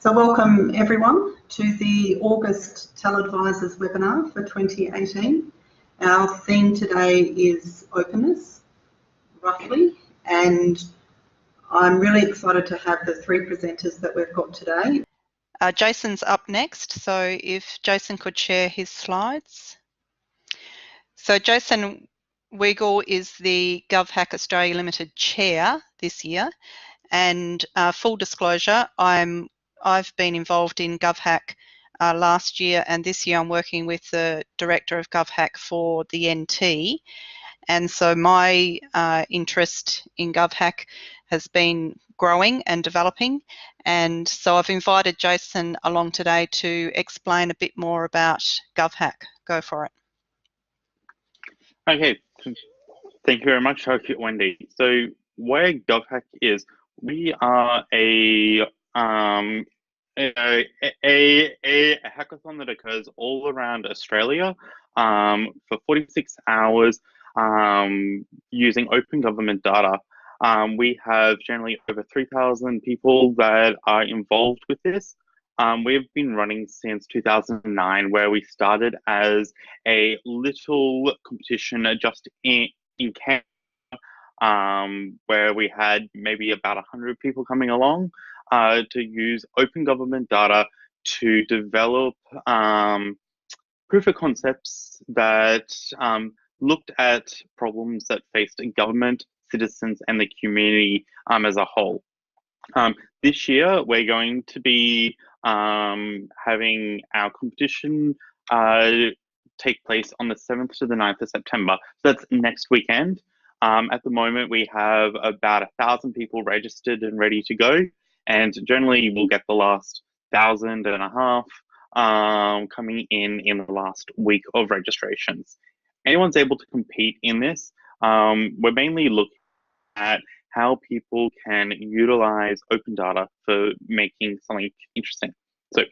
So welcome everyone to the August TELedvisors webinar for 2018. Our theme today is openness, roughly, and I'm really excited to have the three presenters that we've got today. Jason's up next, so if Jason could share his slides. So Jason Weigel is the GovHack Australia Limited Chair this year, and full disclosure, I've been involved in GovHack last year, and this year I'm working with the Director of GovHack for the NT, and so my interest in GovHack has been growing and developing, and so I've invited Jason along today to explain a bit more about GovHack. Go for it. Okay, thank you very much, Wendy. So where GovHack is, we are a hackathon that occurs all around Australia for 46 hours using open government data. We have generally over 3,000 people that are involved with this. We've been running since 2009, where we started as a little competition just in Canada, where we had maybe about 100 people coming along to use open government data to develop proof of concepts that looked at problems that faced government, citizens, and the community as a whole. This year, we're going to be having our competition take place on the 7th to the 9th of September. So that's next weekend. At the moment, we have about 1,000 people registered and ready to go. And generally, we'll get the last 1,500 coming in the last week of registrations. Anyone's able to compete in this. We're mainly looking at how people can utilize open data for making something interesting. So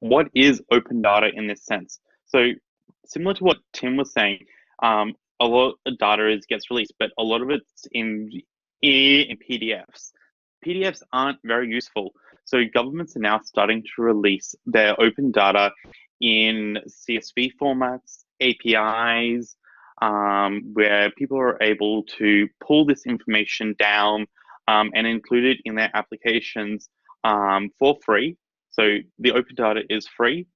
what is open data in this sense? So similar to what Tim was saying, a lot of data gets released, but a lot of it's in PDFs. PDFs aren't very useful. So governments are now starting to release their open data in CSV formats, APIs, where people are able to pull this information down and include it in their applications for free. So the open data is free.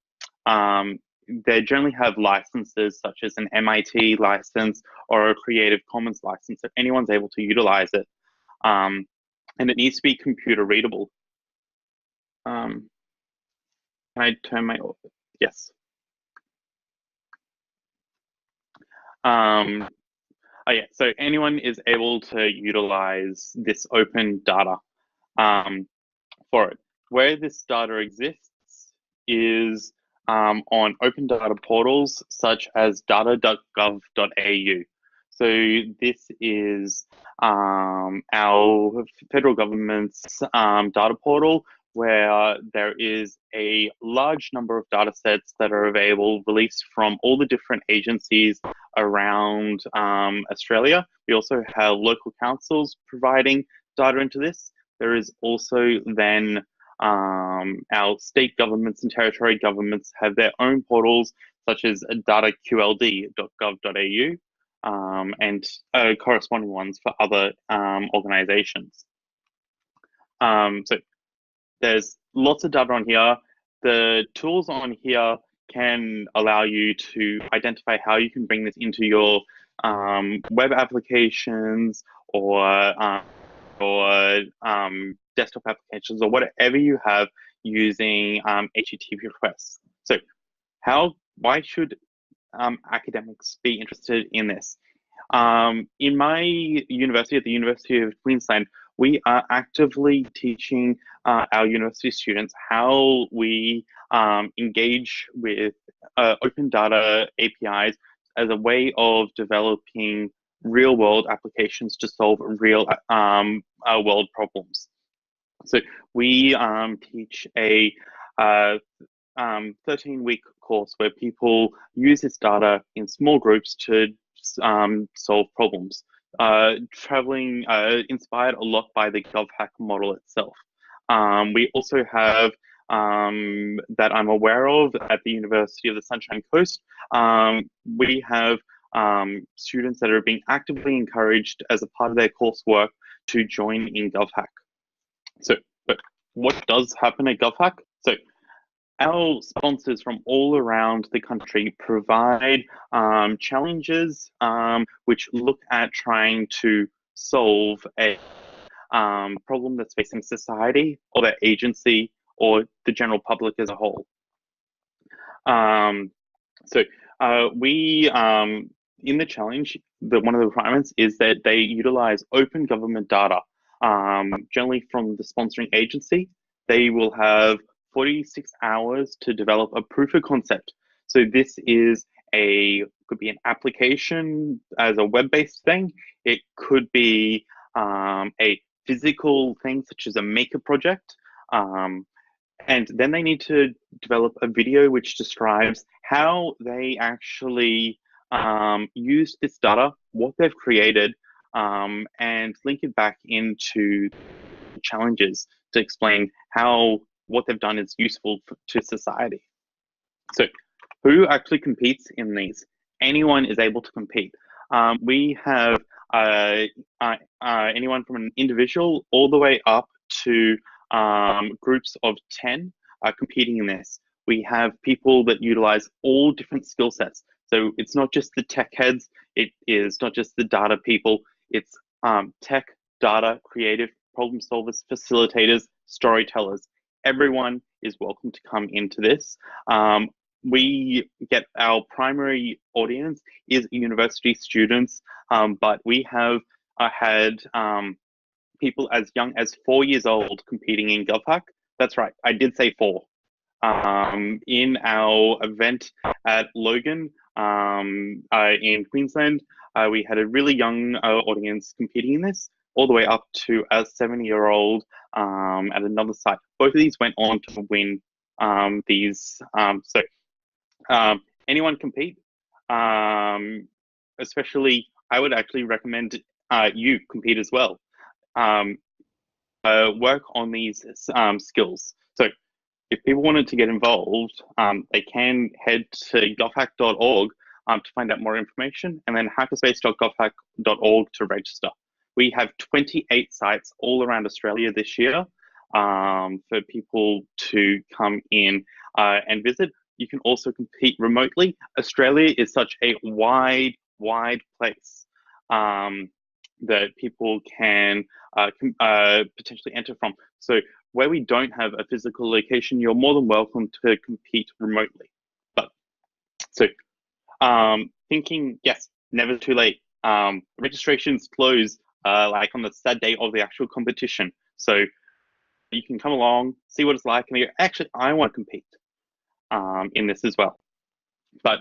They generally have licenses such as an MIT license or a Creative Commons license, so anyone's able to utilize it. And it needs to be computer readable. Can I turn my, yes. Oh yeah, so anyone is able to utilize this open data for it. Where this data exists is on open data portals such as data.gov.au. So this is our federal government's data portal, where there is a large number of data sets that are available, released from all the different agencies around Australia. We also have local councils providing data into this. There is also then our state governments and territory governments have their own portals, such as dataqld.gov.au and corresponding ones for other organizations. So there's lots of data on here. The tools on here can allow you to identify how you can bring this into your web applications or desktop applications or whatever you have using HTTP requests. So why should academics be interested in this? In my university, at the University of Queensland, we are actively teaching our university students how we engage with open data APIs as a way of developing real-world applications to solve real world problems. So we teach a 13-week course where people use this data in small groups to solve problems. Inspired a lot by the GovHack model itself. We also have that I'm aware of at the University of the Sunshine Coast, we have students that are being actively encouraged as a part of their coursework to join in GovHack. So, but what does happen at GovHack? So, our sponsors from all around the country provide challenges which look at trying to solve a problem that's facing society or their agency or the general public as a whole. In the challenge, one of the requirements is that they utilize open government data, generally from the sponsoring agency. They will have 46 hours to develop a proof of concept. So this is could be an application as a web-based thing. It could be a physical thing such as a maker project. And then they need to develop a video which describes how they actually used this data, what they've created, and link it back into challenges to explain how what they've done is useful to society. So who actually competes in these? Anyone is able to compete. We have anyone from an individual all the way up to groups of 10 competing in this. We have people that utilize all different skill sets. So it's not just the tech heads, it is not just the data people, it's tech, data, creative, problem solvers, facilitators, storytellers. Everyone is welcome to come into this. We get our primary audience is university students, but we have had people as young as 4 years old competing in GovHack. That's right, I did say 4. In our event at Logan in Queensland, we had a really young audience competing in this, all the way up to a 7-year-old at another site. Both of these went on to win these. Anyone compete, especially I would actually recommend you compete as well. Work on these skills. So if people wanted to get involved, they can head to govhack.org to find out more information, and then hackerspace.govhack.org to register. We have 28 sites all around Australia this year for people to come in and visit. You can also compete remotely. Australia is such a wide place that people can potentially enter from. So where we don't have a physical location, you're more than welcome to compete remotely. But so thinking, yes, never too late. Registrations close like on the sad day of the actual competition. So you can come along, see what it's like, and you actually, I want to compete in this as well. But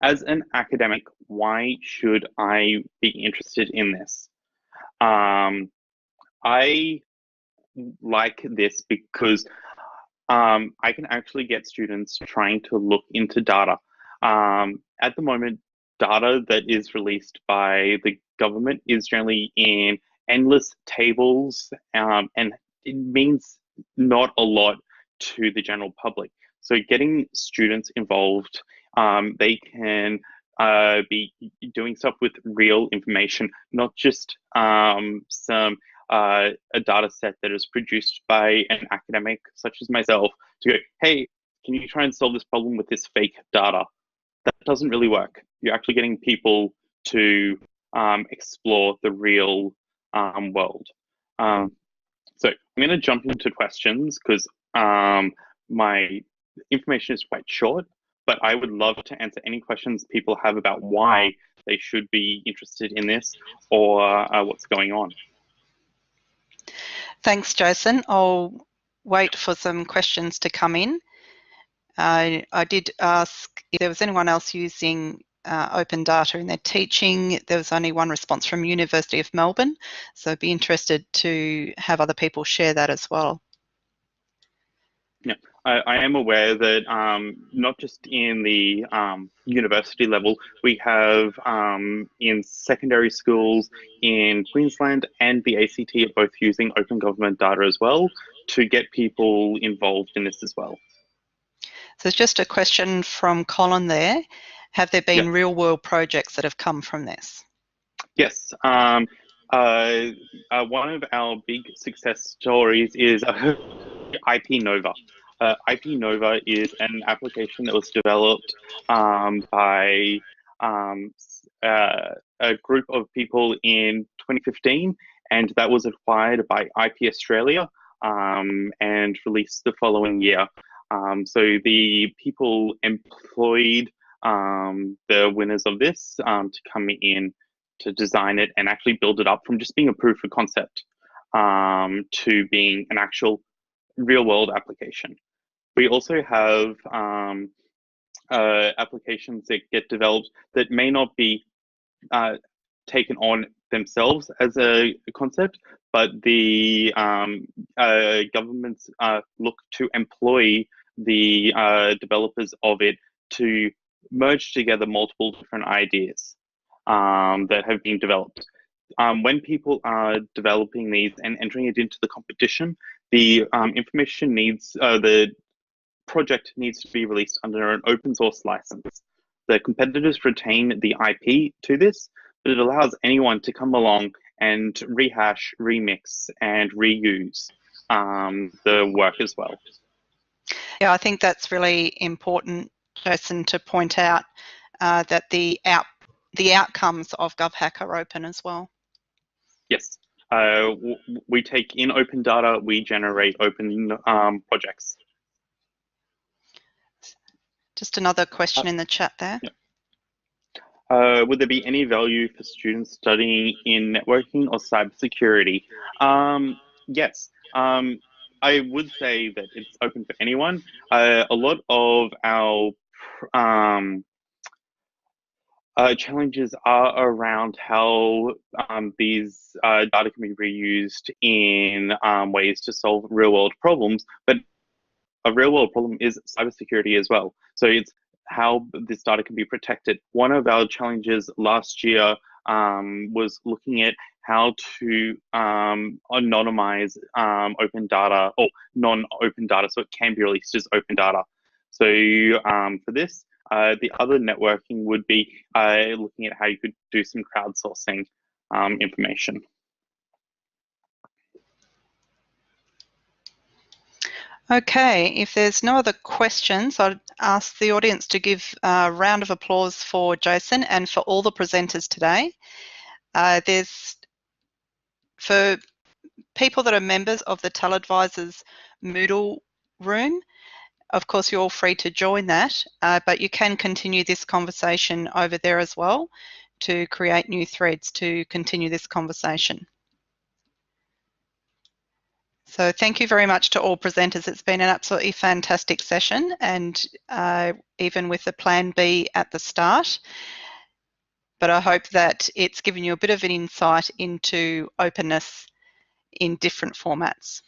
as an academic, why should I be interested in this? I like this because I can actually get students trying to look into data. At the moment, data that is released by the government is generally in endless tables, and it means not a lot to the general public. So getting students involved, they can be doing stuff with real information, not just some a data set that is produced by an academic such as myself to go, hey, can you try and solve this problem with this fake data? That doesn't really work. You're actually getting people to explore the real world. So I'm going to jump into questions because my information is quite short, but I would love to answer any questions people have about why they should be interested in this or what's going on. Thanks, Jason. I'll wait for some questions to come in. I did ask if there was anyone else using open data in their teaching. There was only one response from University of Melbourne, so I'd be interested to have other people share that as well. Yeah, I am aware that not just in the university level, we have in secondary schools in Queensland and the ACT are both using open government data as well. to get people involved in this as well. So just a question from Colin there. Have there been real world projects that have come from this? Yes. One of our big success stories is IP Nova. IP Nova is an application that was developed by a group of people in 2015, and that was acquired by IP Australia and released the following year. So the people employed the winners of this to come in to design it and actually build it up from just being a proof of concept to being an actual real world application. We also have applications that get developed that may not be taken on themselves as a concept, but the governments look to employ the developers of it to merge together multiple different ideas that have been developed. When people are developing these and entering it into the competition, the information needs, the project needs to be released under an open source license. The competitors retain the IP to this, but it allows anyone to come along and rehash, remix, and reuse the work as well. Yeah, I think that's really important, Jason, to point out that the outcomes of GovHack are open as well. Yes. We take in open data, we generate open projects. Just another question in the chat there. Yeah. Would there be any value for students studying in networking or cybersecurity? Yes. I would say that it's open for anyone. A lot of our challenges are around how these data can be reused in ways to solve real-world problems, but a real-world problem is cybersecurity as well. So it's how this data can be protected. One of our challenges last year was looking at how to anonymize open data or non-open data so it can be released as open data. So for this, the other networking would be looking at how you could do some crowdsourcing information. Okay, if there's no other questions, I'd ask the audience to give a round of applause for Jason and for all the presenters today. For people that are members of the TELedvisors Moodle room, of course, you're all free to join that, but you can continue this conversation over there as well to create new threads to continue this conversation. So thank you very much to all presenters. It's been an absolutely fantastic session, and even with the plan B at the start. But I hope that it's given you a bit of an insight into openness in different formats.